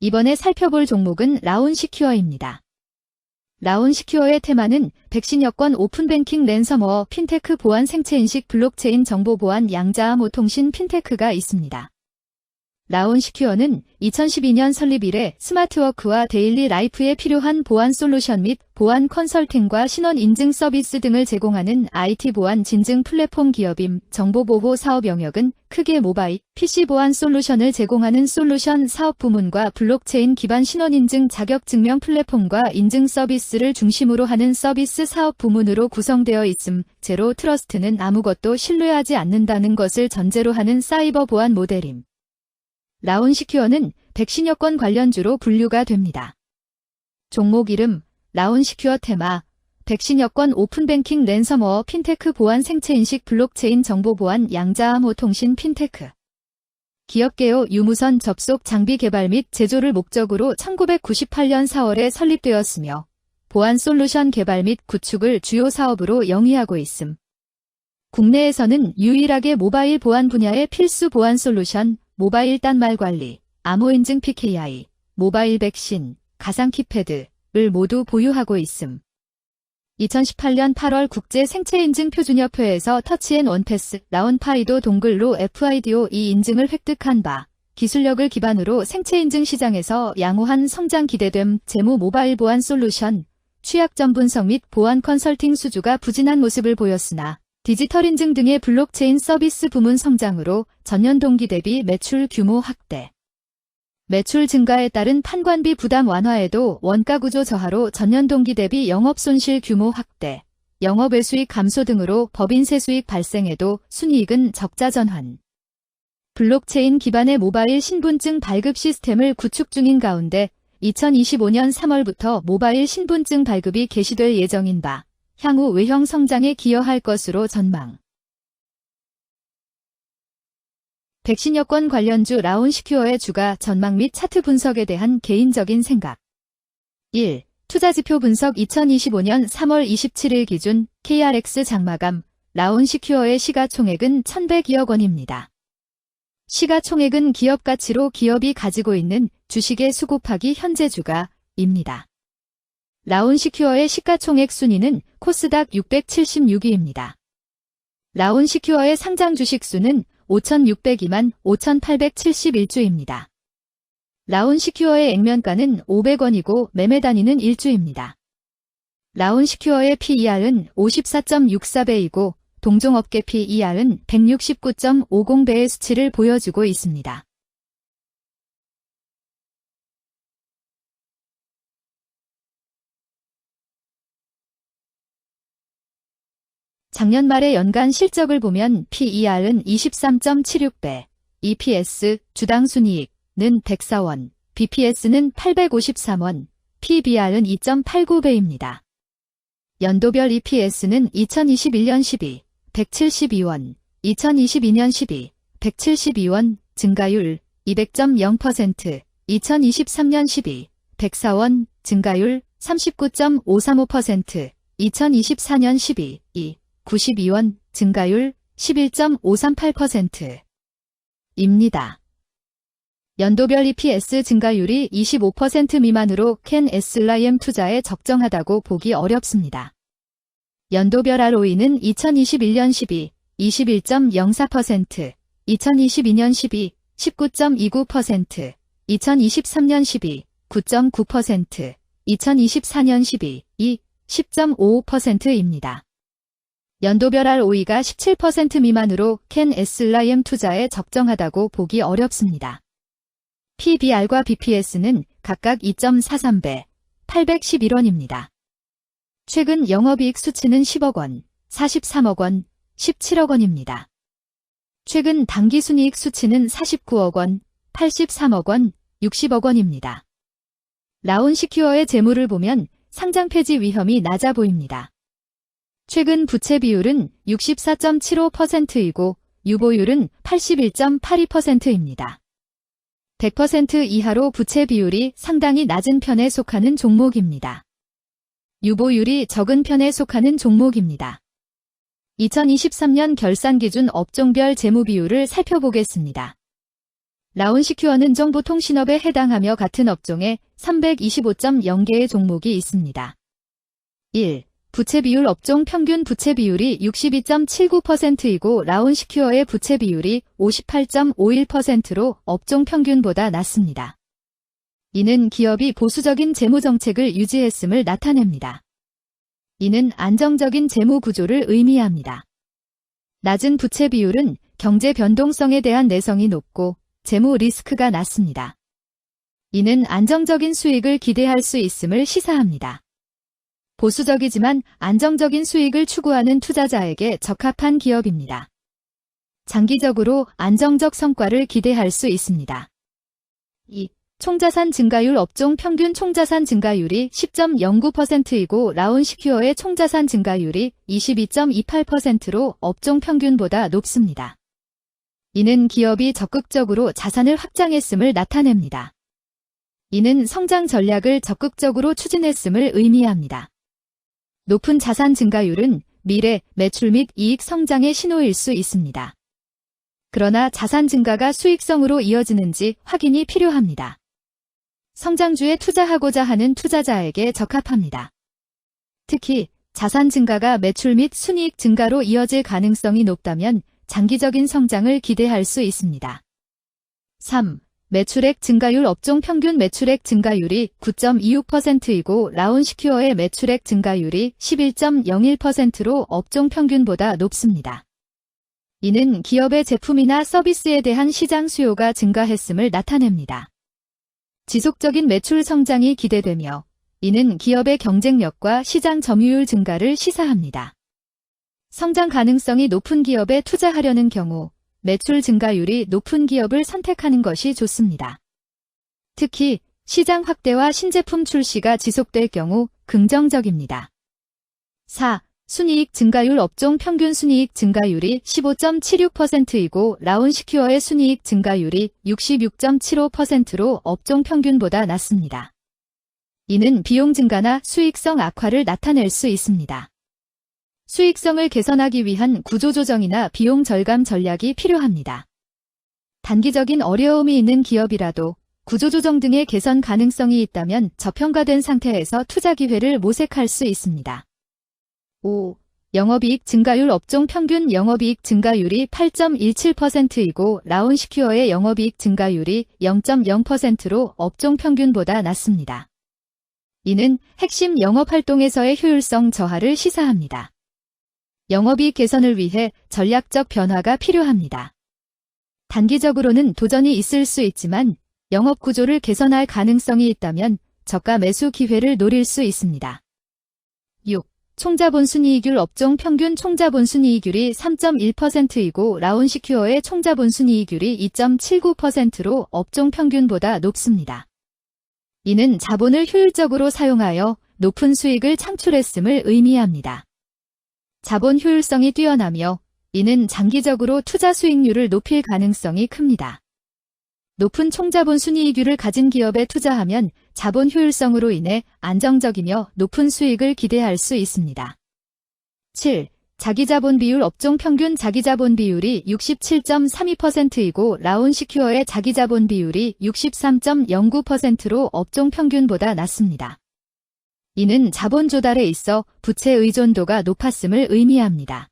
이번에 살펴볼 종목은 라운시큐어입니다. 라운시큐어의 테마는 백신 여권 오픈뱅킹 랜섬워어 핀테크 보안 생체인식 블록체인 정보 보안 양자암호 통신 핀테크가 있습니다. 라운시큐어는 2012년 설립 이래 스마트워크와 데일리 라이프에 필요한 보안 솔루션 및 보안 컨설팅과 신원 인증 서비스 등을 제공하는 IT 보안 진증 플랫폼 기업임. 정보보호 사업 영역은 크게 모바일, PC 보안 솔루션을 제공하는 솔루션 사업 부문과 블록체인 기반 신원 인증 자격 증명 플랫폼과 인증 서비스를 중심으로 하는 서비스 사업 부문으로 구성되어 있음. 제로 트러스트는 아무것도 신뢰하지 않는다는 것을 전제로 하는 사이버 보안 모델임. 라운시큐어는 백신 여권 관련주로 분류가 됩니다. 종목 이름, 라운시큐어 테마, 백신 여권 오픈뱅킹 랜섬워어 핀테크 보안 생체인식 블록체인 정보 보안 양자암호 통신 핀테크. 기업 개요 유무선 접속 장비 개발 및 제조를 목적으로 1998년 4월에 설립되었으며 보안 솔루션 개발 및 구축을 주요 사업으로 영위하고 있음. 국내에서는 유일하게 모바일 보안 분야의 필수 보안 솔루션, 모바일 딴말 관리, 암호 인증 PKI, 모바일 백신, 가상 키패드를 모두 보유하고 있음. 2018년 8월 국제 생체인증 표준협회에서 터치앤원패스 라운파이도 동글로 FIDO 이 인증을 획득한 바, 기술력을 기반으로 생체인증 시장에서 양호한 성장 기대됨. 재무 모바일 보안 솔루션, 취약점 분석 및 보안 컨설팅 수주가 부진한 모습을 보였으나 디지털 인증 등의 블록체인 서비스 부문 성장으로 전년 동기 대비 매출 규모 확대. 매출 증가에 따른 판관비 부담 완화에도 원가 구조 저하로 전년 동기 대비 영업 손실 규모 확대, 영업 외수익 감소 등으로 법인세 수익 발생에도 순이익은 적자 전환. 블록체인 기반의 모바일 신분증 발급 시스템을 구축 중인 가운데 2025년 3월부터 모바일 신분증 발급이 개시될 예정인 바 향후 외형 성장에 기여할 것으로 전망. 백신 여권 관련주 라운시큐어의 주가 전망 및 차트 분석에 대한 개인적인 생각. 1. 투자지표 분석 2025년 3월 27일 기준 KRX 장마감 라운시큐어의 시가총액은 1,100억 원입니다. 시가총액은 기업 가치로 기업이 가지고 있는 주식의 수 곱하기 현재 주가입니다. 라운시큐어의 시가총액 순위는 코스닥 676위입니다. 라운시큐어의 상장 주식 수는 5,602만 5,871주입니다. 라운시큐어의 액면가는 500원이고 매매 단위는 1주입니다. 라운시큐어의 PER은 54.64배이고 동종업계 PER은 169.50배의 수치를 보여주고 있습니다. 작년 말의 연간 실적을 보면 PER은 23.76배, EPS, 주당 순이익은 104원, BPS는 853원, PBR은 2.89배입니다. 연도별 EPS는 2021년 12, 172원, 2022년 12, 172원, 증가율 200.0%, 2023년 12, 104원, 증가율 39.535%, 2024년 12, 92원, 증가율 11.538%입니다. 연도별 EPS 증가율이 25% 미만으로 캔 SLIM 투자에 적정하다고 보기 어렵습니다. 연도별 ROE는 2021년 12, 21.04%, 2022년 12, 19.29%, 2023년 12, 9.9%, 2024년 12, 10.55%입니다. 연도별 ROE가 17% 미만으로 캔 SLIM 투자에 적정하다고 보기 어렵습니다. PBR과 BPS는 각각 2.43배, 811원입니다. 최근 영업이익 수치는 10억 원, 43억 원, 17억 원입니다. 최근 당기순이익 수치는 49억 원, 83억 원, 60억 원입니다. 라운시큐어의 재물을 보면 상장 폐지 위험이 낮아 보입니다. 최근 부채 비율은 64.75%이고 유보율은 81.82%입니다. 100% 이하로 부채 비율이 상당히 낮은 편에 속하는 종목입니다. 유보율이 적은 편에 속하는 종목입니다. 2023년 결산 기준 업종별 재무 비율을 살펴보겠습니다. 라온시큐어는 정보통신업에 해당하며 같은 업종에 325.0개의 종목이 있습니다. 1. 부채 비율 업종 평균 부채 비율이 62.79%이고 라온시큐어의 부채 비율이 58.51%로 업종 평균보다 낮습니다. 이는 기업이 보수적인 재무 정책을 유지했음을 나타냅니다. 이는 안정적인 재무 구조를 의미합니다. 낮은 부채 비율은 경제 변동성에 대한 내성이 높고 재무 리스크가 낮습니다. 이는 안정적인 수익을 기대할 수 있음을 시사합니다. 보수적이지만 안정적인 수익을 추구하는 투자자에게 적합한 기업입니다. 장기적으로 안정적 성과를 기대할 수 있습니다. 2. 총자산 증가율 업종 평균 총자산 증가율이 10.09%이고 라온시큐어의 총자산 증가율이 22.28%로 업종 평균보다 높습니다. 이는 기업이 적극적으로 자산을 확장했음을 나타냅니다. 이는 성장 전략을 적극적으로 추진했음을 의미합니다. 높은 자산 증가율은 미래, 매출 및 이익 성장의 신호일 수 있습니다. 그러나 자산 증가가 수익성으로 이어지는지 확인이 필요합니다. 성장주에 투자하고자 하는 투자자에게 적합합니다. 특히 자산 증가가 매출 및 순이익 증가로 이어질 가능성이 높다면 장기적인 성장을 기대할 수 있습니다. 3. 매출액 증가율 업종 평균 매출액 증가율이 9.26%이고 라온시큐어의 매출액 증가율이 11.01%로 업종 평균보다 높습니다. 이는 기업의 제품이나 서비스에 대한 시장 수요가 증가했음을 나타냅니다. 지속적인 매출 성장이 기대되며 이는 기업의 경쟁력과 시장 점유율 증가를 시사합니다. 성장 가능성이 높은 기업에 투자하려는 경우 매출 증가율이 높은 기업을 선택하는 것이 좋습니다. 특히 시장 확대와 신제품 출시가 지속될 경우 긍정적입니다. 4. 순이익 증가율 업종 평균 순이익 증가율이 15.76%이고 라온시큐어의 순이익 증가율이 66.75%로 업종 평균보다 낮습니다. 이는 비용 증가나 수익성 악화를 나타낼 수 있습니다. 수익성을 개선하기 위한 구조조정이나 비용 절감 전략이 필요합니다. 단기적인 어려움이 있는 기업이라도 구조조정 등의 개선 가능성이 있다면 저평가된 상태에서 투자 기회를 모색할 수 있습니다. 5. 영업이익 증가율 업종 평균 영업이익 증가율이 8.17%이고 라온시큐어의 영업이익 증가율이 0.0%로 업종 평균보다 낮습니다. 이는 핵심 영업활동에서의 효율성 저하를 시사합니다. 영업이익 개선을 위해 전략적 변화가 필요합니다. 단기적으로는 도전이 있을 수 있지만 영업 구조를 개선할 가능성이 있다면 저가 매수 기회를 노릴 수 있습니다. 6. 총자본순이익률 업종 평균 총자본순이익률이 3.1%이고 라온시큐어의 총자본순이익률이 2.79%로 업종 평균보다 높습니다. 이는 자본을 효율적으로 사용하여 높은 수익을 창출했음을 의미합니다. 자본 효율성이 뛰어나며 이는 장기적으로 투자 수익률을 높일 가능성이 큽니다. 높은 총자본 순이익률을 가진 기업에 투자하면 자본 효율성으로 인해 안정적이며 높은 수익을 기대할 수 있습니다. 7. 자기자본 비율 업종 평균 자기자본 비율이 67.32%이고 라온시큐어의 자기자본 비율이 63.09%로 업종 평균보다 낮습니다. 이는 자본 조달에 있어 부채 의존도가 높았음을 의미합니다.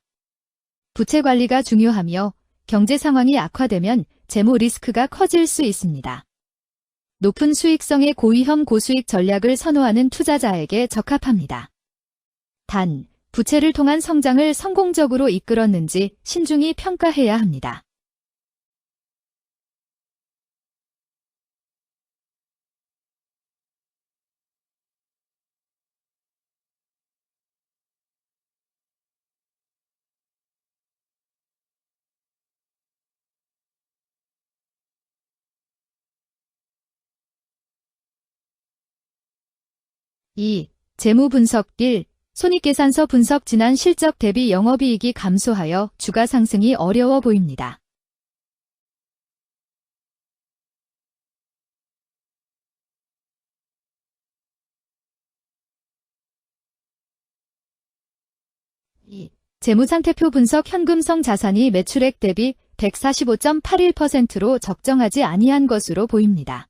부채 관리가 중요하며 경제 상황이 악화되면 재무 리스크가 커질 수 있습니다. 높은 수익성의 고위험 고수익 전략을 선호하는 투자자에게 적합합니다. 단, 부채를 통한 성장을 성공적으로 이끌었는지 신중히 평가해야 합니다. (2) 재무 분석 1. 손익계산서 분석 지난 실적 대비 영업이익이 감소하여 주가 상승이 어려워 보입니다. (2) 재무상태표 분석 현금성 자산이 매출액 대비 145.81%로 적정하지 아니한 것으로 보입니다.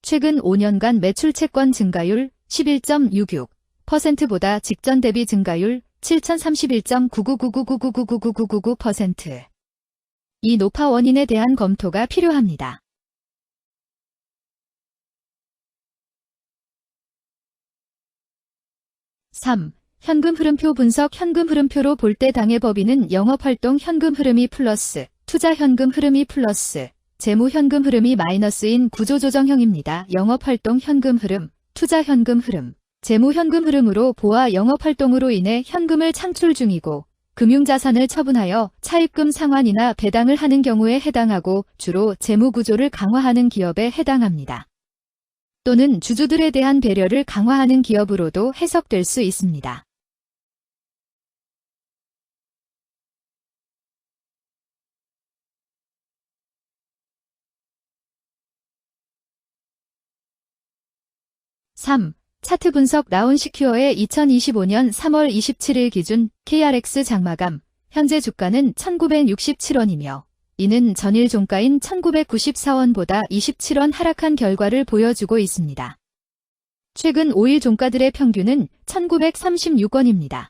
최근 5년간 매출 채권 증가율 11.66%보다 직전 대비 증가율 7031.999999999999%. 이 노파 원인에 대한 검토가 필요합니다. 3. 현금 흐름표 분석. 현금 흐름표로 볼 때 당해 법인은 영업활동 현금 흐름이 플러스, 투자 현금 흐름이 플러스, 재무 현금 흐름이 마이너스인 구조조정형입니다. 영업활동 현금 흐름, 투자 현금 흐름, 재무 현금 흐름으로 보아 영업활동으로 인해 현금을 창출 중이고 금융자산을 처분하여 차입금 상환이나 배당을 하는 경우에 해당하고 주로 재무구조를 강화하는 기업에 해당합니다. 또는 주주들에 대한 배려를 강화하는 기업으로도 해석될 수 있습니다. (3) 차트 분석. 라운시큐어의 2025년 3월 27일 기준 KRX 장마감 현재 주가는 1967원이며 이는 전일 종가인 1994원보다 27원 하락한 결과를 보여주고 있습니다. 최근 5일 종가들의 평균은 1936원입니다.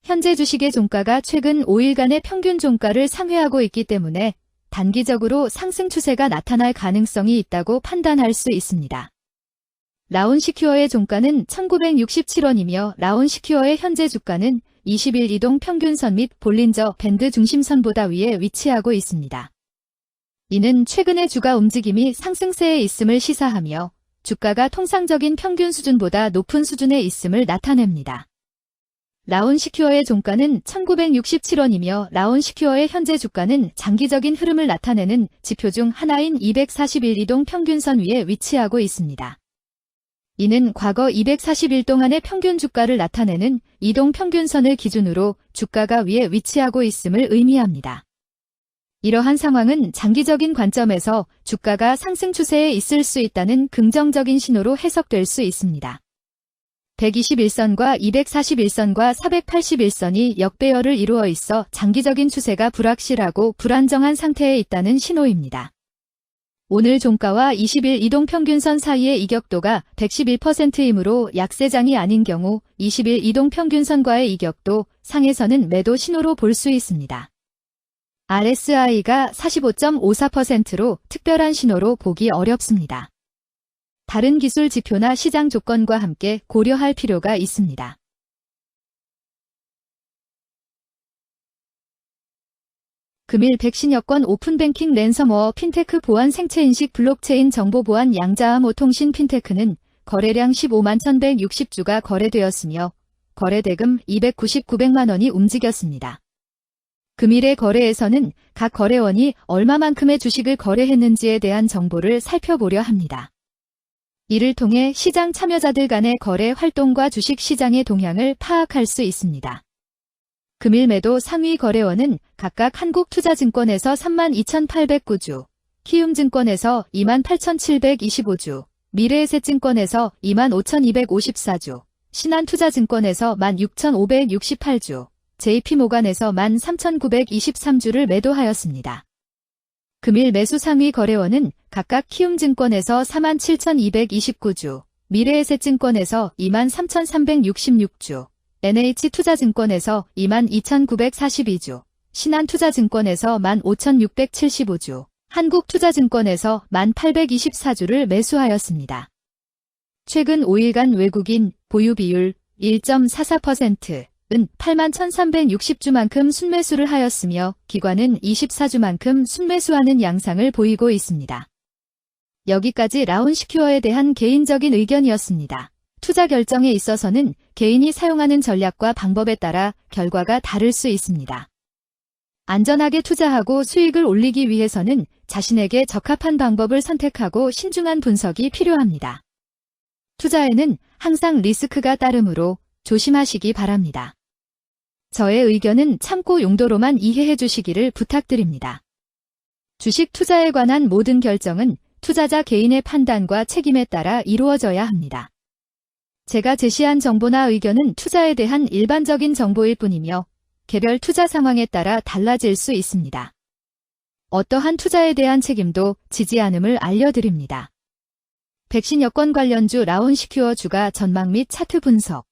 현재 주식의 종가가 최근 5일간의 평균 종가를 상회하고 있기 때문에 단기적으로 상승 추세가 나타날 가능성이 있다고 판단할 수 있습니다. 라운시큐어의 종가는 1967원이며 라운시큐어의 현재 주가는 20일 이동 평균선 및 볼린저 밴드 중심선보다 위에 위치하고 있습니다. 이는 최근의 주가 움직임이 상승세에 있음을 시사하며 주가가 통상적인 평균 수준보다 높은 수준에 있음을 나타냅니다. 라운시큐어의 종가는 1967원이며 라운시큐어의 현재 주가는 장기적인 흐름을 나타내는 지표 중 하나인 241 이동 평균선 위에 위치하고 있습니다. 이는 과거 241 동안의 평균 주가를 나타내는 이동 평균선을 기준으로 주가가 위에 위치하고 있음을 의미합니다. 이러한 상황은 장기적인 관점에서 주가가 상승 추세에 있을 수 있다는 긍정적인 신호로 해석될 수 있습니다. 121선과 241선과 481선이 역배열을 이루어 있어 장기적인 추세가 불확실하고 불안정한 상태에 있다는 신호입니다. 오늘 종가와 20일 이동평균선 사이의 이격도가 111%이므로 약세장이 아닌 경우 20일 이동평균선과의 이격도 상에서는 매도 신호로 볼 수 있습니다. RSI가 45.54%로 특별한 신호로 보기 어렵습니다. 다른 기술 지표나 시장 조건과 함께 고려할 필요가 있습니다. 금일 백신여권 오픈뱅킹 랜섬워어 핀테크 보안 생체인식 블록체인 정보 보안 양자암호 통신 핀테크는 거래량 15만 1160주가 거래되었으며 거래대금 299백만 원이 움직였습니다. 금일의 거래에서는 각 거래원이 얼마만큼의 주식을 거래했는지에 대한 정보를 살펴보려 합니다. 이를 통해 시장 참여자들 간의 거래 활동과 주식 시장의 동향을 파악할 수 있습니다. 금일 매도 상위 거래원은 각각 한국투자증권에서 32,809주, 키움증권에서 28,725주, 미래에셋증권에서 25,254주, 신한투자증권에서 16,568주, JP모간에서 13,923주를 매도하였습니다. 금일 매수 상위 거래원은 각각 키움증권에서 47,229주, 미래에셋증권에서 23,366주, NH투자증권에서 22,942주, 신한투자증권에서 15,675주, 한국투자증권에서 1,824주를 매수하였습니다. 최근 5일간 외국인 보유 비율 1.44%은 81,360주만큼 순매수를 하였으며 기관은 24주만큼 순매수하는 양상을 보이고 있습니다. 여기까지 라운시큐어에 대한 개인적인 의견이었습니다. 투자 결정에 있어서는 개인이 사용하는 전략과 방법에 따라 결과가 다를 수 있습니다. 안전하게 투자하고 수익을 올리기 위해서는 자신에게 적합한 방법을 선택하고 신중한 분석이 필요합니다. 투자에는 항상 리스크가 따르므로 조심하시기 바랍니다. 저의 의견은 참고 용도로만 이해해 주시기를 부탁드립니다. 주식 투자에 관한 모든 결정은 투자자 개인의 판단과 책임에 따라 이루어져야 합니다. 제가 제시한 정보나 의견은 투자에 대한 일반적인 정보일 뿐이며 개별 투자 상황에 따라 달라질 수 있습니다. 어떠한 투자에 대한 책임도 지지 않음을 알려드립니다. 백신 여권 관련주 라온시큐어 주가 전망 및 차트 분석.